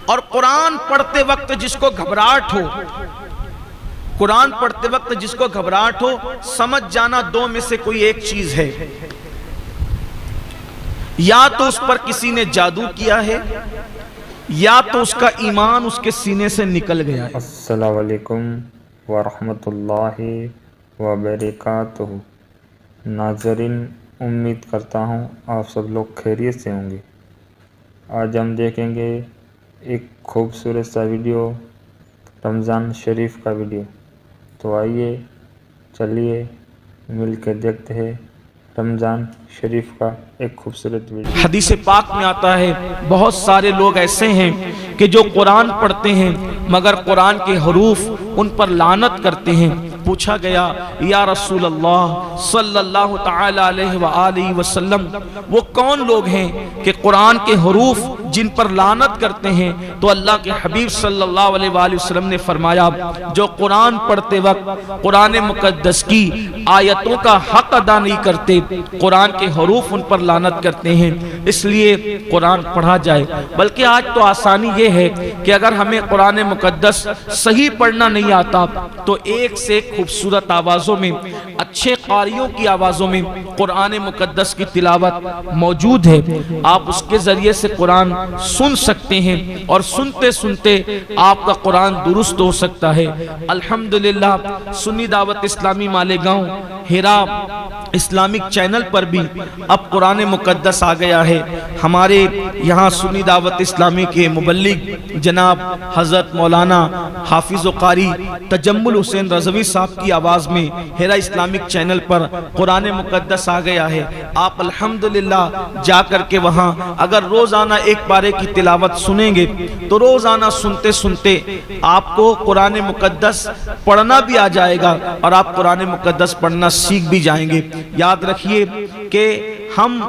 اور قرآن پڑھتے وقت جس کو گھبراہٹ ہو، قرآن پڑھتے وقت جس کو گھبراہٹ ہو، سمجھ جانا دو میں سے کوئی ایک چیز ہے، یا تو اس پر کسی نے جادو کیا ہے، یا تو اس کا ایمان اس کے سینے سے نکل گیا ہے۔ السلام علیکم ورحمۃ اللہ وبرکاتہ۔ ناظرین، امید کرتا ہوں آپ سب لوگ خیریت سے ہوں گے۔ آج ہم دیکھیں گے ایک خوبصورت سا ویڈیو، رمضان شریف کا ویڈیو۔ تو آئیے چلیے مل کے دیکھتے ہیں رمضان شریف کا ایک خوبصورت ویڈیو۔ حدیث پاک میں آتا ہے بہت سارے لوگ ایسے ہیں کہ جو قرآن پڑھتے ہیں مگر قرآن کے حروف ان پر لعنت کرتے ہیں۔ پوچھا گیا یا رسول اللہ صلی اللہ تعالی علیہ وآلہ وسلم، وہ کون لوگ ہیں کہ قرآن کے حروف جن پر لعنت کرتے ہیں؟ تو اللہ کے حبیب صلی اللہ علیہ وآلہ وسلم نے فرمایا، جو قرآن پڑھتے وقت قرآن مقدس کی آیتوں کا حق ادا نہیں کرتے، قرآن کے حروف ان پر لعنت کرتے ہیں۔ اس لیے قرآن پڑھا جائے۔ بلکہ آج تو آسانی یہ ہے کہ اگر ہمیں قرآن مقدس صحیح پڑھنا نہیں آتا تو ایک سے ایک خوبصورت آوازوں میں، اچھے قاریوں کی آوازوں میں قرآن مقدس کی تلاوت موجود ہے۔ آپ اس کے ذریعے سے قرآن سن سکتے ہیں اور سنتے سنتے آپ کا قرآن درست ہو سکتا ہے۔ الحمدللہ سنی دعوت اسلامی مالیگاؤں ہیرا اسلامک چینل پر بھی اب قرآن مقدس آ گیا ہے۔ ہمارے یہاں سنی دعوت اسلامی کے مبلغ جناب حضرت مولانا حافظ و قاری تجمل حسین رضوی صاحب کی آواز میں ہیرا اسلامک چینل پر قرآن مقدس آ گیا ہے۔ آپ الحمدللہ جا کر کے وہاں اگر روزانہ ایک پارے کی تلاوت سنیں گے تو روزانہ سنتے سنتے آپ کو قرآن مقدس پڑھنا بھی آ جائے گا اور آپ قرآن مقدس پڑھنا سیکھ بھی جائیں گے۔ یاد رکھیے کہ ہم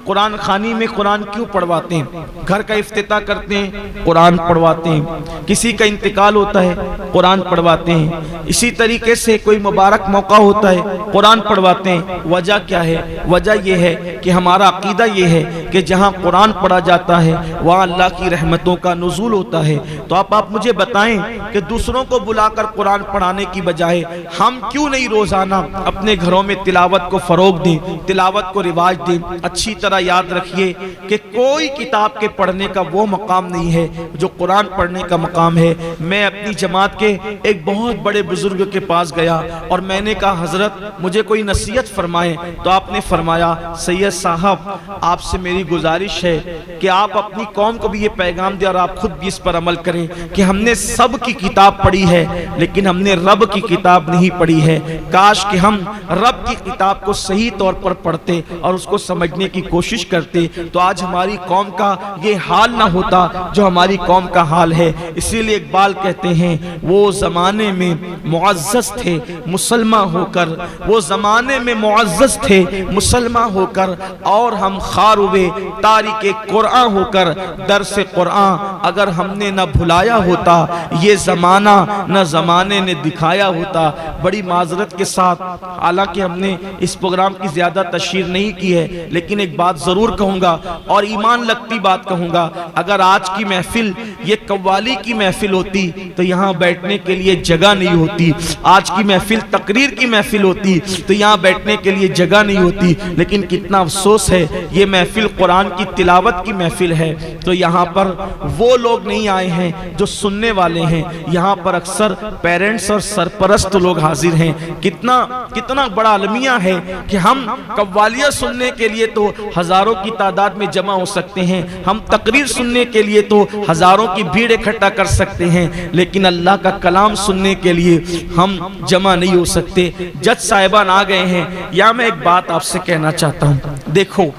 قرآن خوانی میں قرآن کیوں پڑھواتے ہیں؟ گھر کا افتتاح کرتے ہیں، قرآن پڑھواتے ہیں۔ کسی کا انتقال ہوتا ہے، قرآن پڑھواتے ہیں۔ اسی طریقے سے کوئی مبارک موقع ہوتا ہے، قرآن پڑھواتے ہیں۔ وجہ کیا ہے؟ وجہ یہ ہے کہ ہمارا عقیدہ یہ ہے کہ جہاں قرآن پڑھا جاتا ہے وہاں اللہ کی رحمتوں کا نزول ہوتا ہے۔ تو آپ مجھے بتائیں کہ دوسروں کو بلا کر قرآن پڑھانے کی بجائے ہم کیوں نہیں روزانہ اپنے گھروں میں تلاوت کو فروغ دیں، تلاوت کو رواج دیں؟ اچھی طرح یاد رکھیے کہ کوئی کتاب کے پڑھنے کا وہ مقام نہیں ہے جو قرآن پڑھنے کا مقام ہے۔ میں اپنی جماعت کے ایک بہت بڑے بزرگ کے پاس گیا اور میں نے کہا حضرت مجھے کوئی نصیحت فرمائیں۔ تو آپ نے فرمایا سید صاحب آپ سے میری گزارش ہے کہ آپ اپنی قوم کو بھی یہ پیغام دیں اور آپ خود بھی اس پر عمل کریں کہ ہم نے سب کی کتاب پڑھی ہے لیکن ہم نے رب کی کتاب نہیں پڑھی ہے۔ کاش کہ ہم رب کی کتاب کو صحیح طور پر پڑھتے اور اس کو سمجھنے کی کوشش کرتے تو آج ہماری قوم کا یہ حال نہ ہوتا جو ہماری قوم کا حال ہے۔ اسی لیے اقبال کہتے ہیں وہ زمانے میں معزز تھے مسلمان ہو کر، وہ زمانے میں معزز تھے مسلمان ہو کر، اور ہم خار ہوئے تاریک قرآن ہو کر۔ درس قرآن اگر ہم نے نہ بھلایا ہوتا یہ زمانہ نہ زمانے نے دکھایا ہوتا۔ بڑی معذرت کے ساتھ حالانکہ ہم نے اس پروگرام کی زیادہ تشہیر نہیں کی ہے لیکن ایک بات ضرور کہوں گا اور ایمان لگتی بات کہوں گا، اگر آج کی محفل یہ قوالی کی محفل ہوتی تو یہاں بیٹھنے کے لیے جگہ نہیں ہوتی۔ آج کی محفل تقریر کی محفل ہوتی تو یہاں بیٹھنے کے لیے جگہ نہیں ہوتی۔ لیکن کتنا افسوس ہے یہ محفل قرآن کی تلاوت کی محفل ہے تو یہاں پر وہ لوگ نہیں آئے ہیں جو سننے والے ہیں۔ یہاں پر اکثر پیرنٹس اور سرپرست لوگ حاضر ہیں۔ کتنا بڑا المیہ ہے کہ ہم قوالیہ سننے کے لیے تو ہزاروں کی تعداد میں جمع ہو سکتے ہیں، ہم تقریر سننے کے لیے تو ہزاروں کی بھیڑ اکٹھا کر سکتے ہیں، لیکن اللہ کا کلام سننے کے لیے ہم جمع نہیں ہو سکتے۔ جج صاحبان آ گئے ہیں، یا میں ایک بات آپ سے کہنا چاہتا ہوں، دیکھو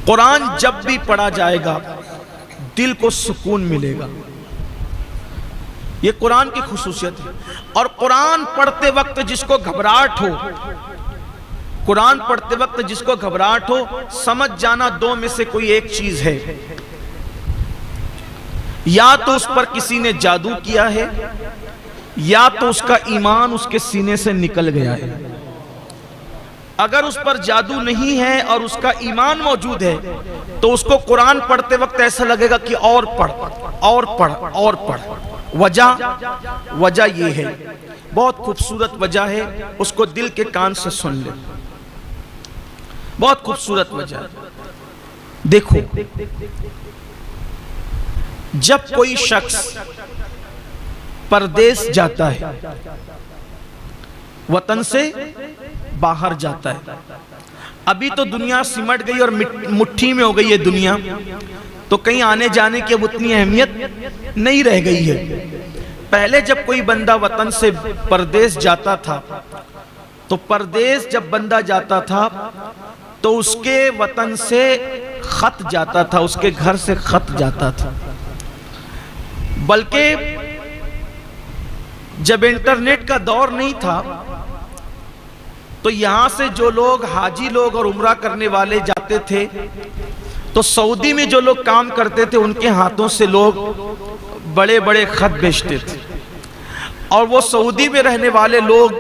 قرآن جب بھی پڑھا جائے گا دل کو سکون ملے گا، یہ قرآن کی خصوصیت ہے۔ اور قرآن پڑھتے وقت جس کو گھبراہٹ ہو، قرآن پڑھتے وقت جس کو گھبراہٹ ہو، سمجھ جانا دو میں سے کوئی ایک چیز ہے، یا تو اس پر کسی نے جادو کیا ہے یا تو اس کا ایمان اس کے سینے سے نکل گیا ہے۔ اگر اس پر جادو نہیں ہے اور اس کا ایمان موجود ہے تو اس کو قرآن پڑھتے وقت ایسا لگے گا کہ اور پڑھ اور پڑھ اور پڑھ. وجہ یہ ہے، بہت خوبصورت وجہ ہے، اس کو دل کے کان سے سن لے. بہت خوبصورت وجہ ہے. دیکھو، جب کوئی شخص پردیس جاتا ہے، وطن سے باہر جاتا ہے، ابھی تو دنیا سمٹ گئی اور مٹھی میں ہو گئی ہے دنیا، تو کہیں آنے جانے کی اب اتنی اہمیت نہیں رہ گئی ہے. پہلے جب کوئی بندہ وطن سے پردیس جاتا تھا تو پردیس جب بندہ جاتا تھا تو اس کے وطن سے خط جاتا تھا، اس کے گھر سے خط جاتا تھا. بلکہ جب انٹرنیٹ کا دور نہیں تھا تو یہاں سے جو لوگ حاجی لوگ اور عمرہ کرنے والے جاتے تھے تو سعودی میں جو لوگ کام کرتے تھے ان کے ہاتھوں سے لوگ بڑے بڑے خط بھیجتے تھے، اور وہ سعودی میں رہنے والے لوگ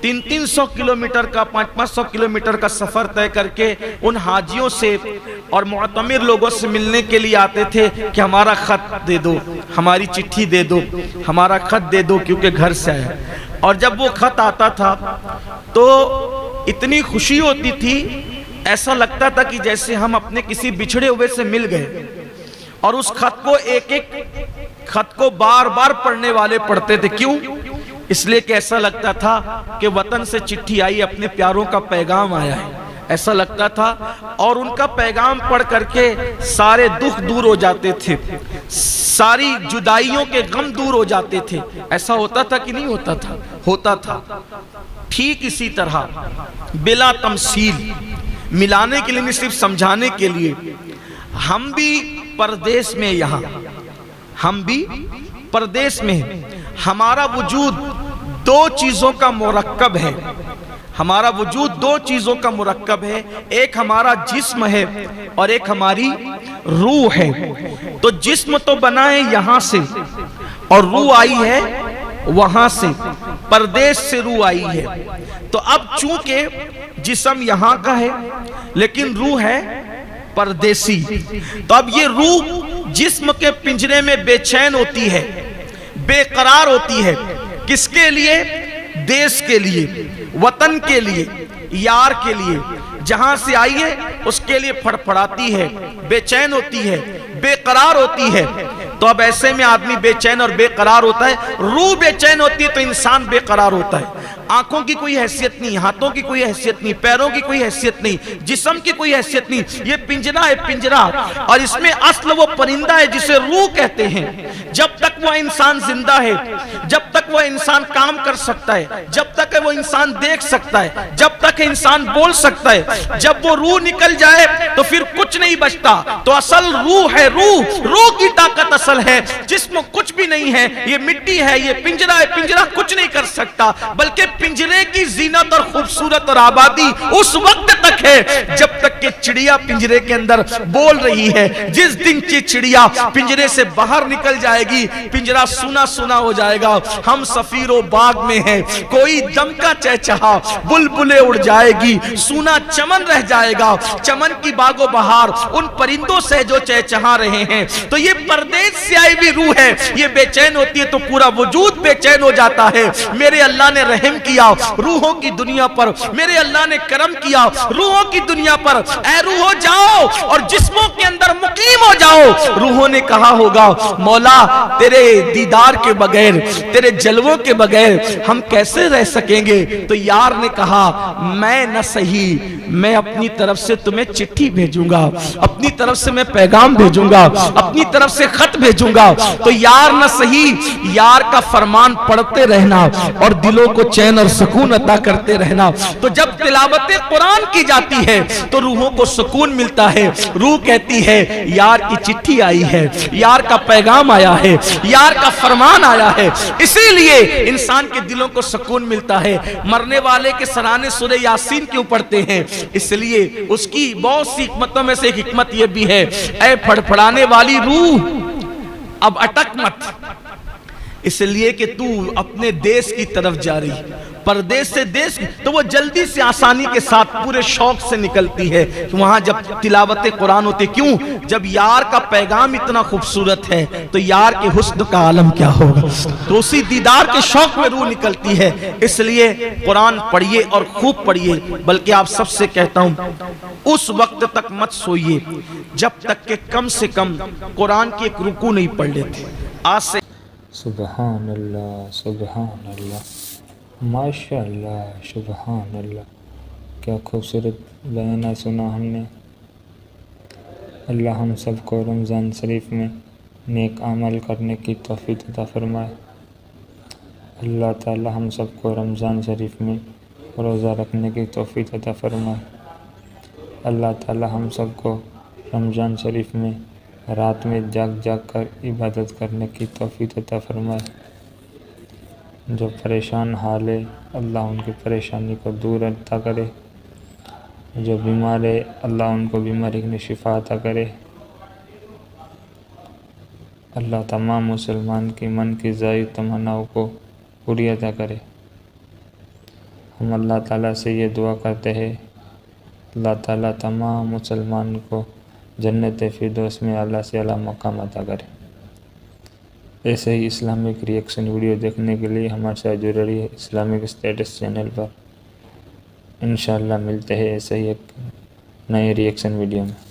300 کلومیٹر کا 500 کلومیٹر کا سفر طے کر کے ان حاجیوں سے اور معتمر لوگوں سے ملنے کے لیے آتے تھے کہ ہمارا خط دے دو، ہماری چٹھی دے دو، ہمارا خط دے دو، کیونکہ گھر سے آیا. اور جب وہ خط آتا تھا تو اتنی خوشی ہوتی تھی، ایسا لگتا تھا کہ جیسے ہم اپنے کسی بچھڑے ہوئے سے مل گئے. اور اس خط کو ایک ایک خط کو بار بار پڑھنے والے پڑھتے تھے. کیوں؟ اس لیے کہ ایسا لگتا تھا کہ وطن سے چٹھی آئی، اپنے پیاروں کا پیغام آیا ہے، ایسا لگتا تھا. اور ان کا پیغام پڑھ کر کے سارے دکھ دور ہو جاتے تھے، ساری جدائیوں کے غم دور ہو جاتے تھے. ایسا ہوتا تھا کہ نہیں ہوتا تھا؟ ہوتا تھا. ٹھیک اسی طرح بلا تمثیل، ملانے کے لیے نہیں، صرف سمجھانے کے لیے، ہم بھی پردیس میں، یہاں ہم بھی پردیس میں ہیں. ہمارا وجود دو چیزوں کا مرکب ہے. ہمارا وجود دو چیزوں کا مرکب ہے، ایک ہمارا جسم ہے اور ایک ہماری روح ہے. تو جسم تو بنا ہے یہاں سے اور روح آئی ہے وہاں سے، پردیس سے روح آئی ہے. تو اب چونکہ جسم یہاں کا ہے لیکن روح ہے پردیسی، تو اب یہ روح جسم کے پنجرے میں بے چین ہوتی ہے، بے قرار ہوتی ہے. کس کے لیے؟ دیس کے لیے، وطن کے لیے، یار کے لیے. جہاں سے آئی ہے اس کے لیے پھڑپھڑاتی ہے، بے چین ہوتی ہے، بے قرار ہوتی ہے. تو اب ایسے میں آدمی بے چین اور بے قرار ہوتا ہے. روح بے چین ہوتی ہے تو انسان بے قرار ہوتا ہے. آنکھوں کی کوئی حیثیت نہیں، ہاتھوں کی کوئی حیثیت نہیں، پیروں کی کوئی حیثیت نہیں، جسم کی کوئی حیثیت نہیں. یہ پنجرا ہے، پنجرا، اور اس میں اصل وہ پرندہ ہے جسے روح کہتے ہیں. جب تک وہ انسان زندہ ہے، جب تک وہ انسان کام کر سکتا ہے، جب تک وہ انسان دیکھ سکتا ہے، جب تک انسان بول سکتا ہے، جب وہ روح نکل جائے تو پھر کچھ نہیں بچتا. تو اصل روح ہے، روح کی طاقت اصل ہے. جسم کچھ بھی نہیں ہے، یہ مٹی ہے، یہ پنجرا ہے، پنجرا کچھ نہیں کر سکتا. بلکہ پنجرے کی زینت اور خوبصورت اور آبادی اس وقت تک ہے جب تک کہ چڑیا پنجرے کے اندر بول رہی ہے. جس دن کی چڑیا پنجرے سے باہر نکل جائے گی، پنجرا سونا سونا ہو جائے گا. ہم سفیر و باغ میں ہیں، کوئی دم کا چہچہا، بلبلیں اڑ جائے گی، سونا چمن رہ جائے گا. چمن کی باغ و بہار ان پرندوں سے جو چہچہا رہے ہیں. تو یہ پردیس سے آئی بھی روح ہے، یہ بے چین ہوتی ہے تو پورا وجود بے چین ہو جاتا ہے. میرے اللہ نے رحم کیا روحوں کی دنیا پر، میرے اللہ نے کرم کیا روحوں کی دنیا پر. اے روحوں جاؤ اور جسموں کے اندر مقیم ہو جاؤ. روحوں نے کہا ہوگا مولا تیرے دیدار کے بغیر، تیرے جلووں کے بغیر ہم کیسے رہ سکیں گے؟ تو یار نے کہا میں نہ صحیح، میں اپنی طرف سے تمہیں چٹھی بھیجوں گا، اپنی طرف سے میں پیغام بھیجوں گا، اپنی طرف سے خط بھیجوں گا. تو یار نہ صحیح، یار کا فرمان پڑھتے رہنا اور دلوں کو چین اور سکون عطا کرتے رہنا. تو جب تلاوت قرآن کی جاتی ہے تو روحوں کو سکون ملتا ہے. روح کہتی ہے یار کی چٹھی آئی ہے، یار کا پیغام آیا ہے، یار کا فرمان آیا ہے. اسی لیے انسان کے دلوں کو سکون ملتا ہے. مرنے والے کے سرانے سورہ یاسین کیوں پڑھتے ہیں؟ اس لیے اس کی بہت سی حکمتوں میں سے ایک حکمت یہ بھی ہے، اے پھڑپھڑانے والی روح اب اٹک مت، اس لیے کہ تو اپنے دیس کی طرف جا رہی. پردیس سے دیس تو وہ جلدی سے آسانی کے ساتھ پورے شوق سے نکلتی ہے کہ وہاں جب تلاوت قرآن ہوتے. کیوں؟ جب یار کا پیغام اتنا خوبصورت ہے تو یار کے حسن کا عالم کیا ہوگا. تو اسی دیدار کے شوق میں روح نکلتی ہے. اس لیے قرآن پڑھیے اور خوب پڑھیے. بلکہ آپ سب سے کہتا ہوں اس وقت تک مت سوئیے جب تک کہ کم سے کم قرآن کی ایک رکوع نہیں پڑھ لیتے. آج سے سبحان اللہ سبحان اللہ ماشاء اللہ سبحان اللہ. کیا خوبصورت بیانہ سنا ہم نے. اللہ ہم سب کو رمضان شریف میں نیک عمل کرنے کی توفیق عطا فرمائے. اللہ تعالی ہم سب کو رمضان شریف میں روزہ رکھنے کی توفیق عطا فرمائے. اللہ تعالی ہم سب کو رمضان شریف میں رات میں جاگ جاگ کر عبادت کرنے کی توفیق عطا فرمائے. جو پریشان حال ہے اللہ ان کی پریشانی کو دور عطا کرے. جو بیمار ہے اللہ ان کو بیماری کی شفا عطا کرے. اللہ تمام مسلمان کی من کی ظاہر تمناؤں کو پوری عطا کرے. ہم اللہ تعالیٰ سے یہ دعا کرتے ہیں اللہ تعالیٰ تمام مسلمان کو جنت فردوس میں اعلیٰ سے اعلیٰ مقام عطا کرے. ایسے ہی اسلامک ریئیکشن ویڈیو دیکھنے کے لیے ہمارے ساتھ جڑے رہیے اسلامک اسٹیٹس چینل پر. انشاءاللہ ملتے ہیں ایسے ہی ایک نئے ریئیکشن ویڈیو میں.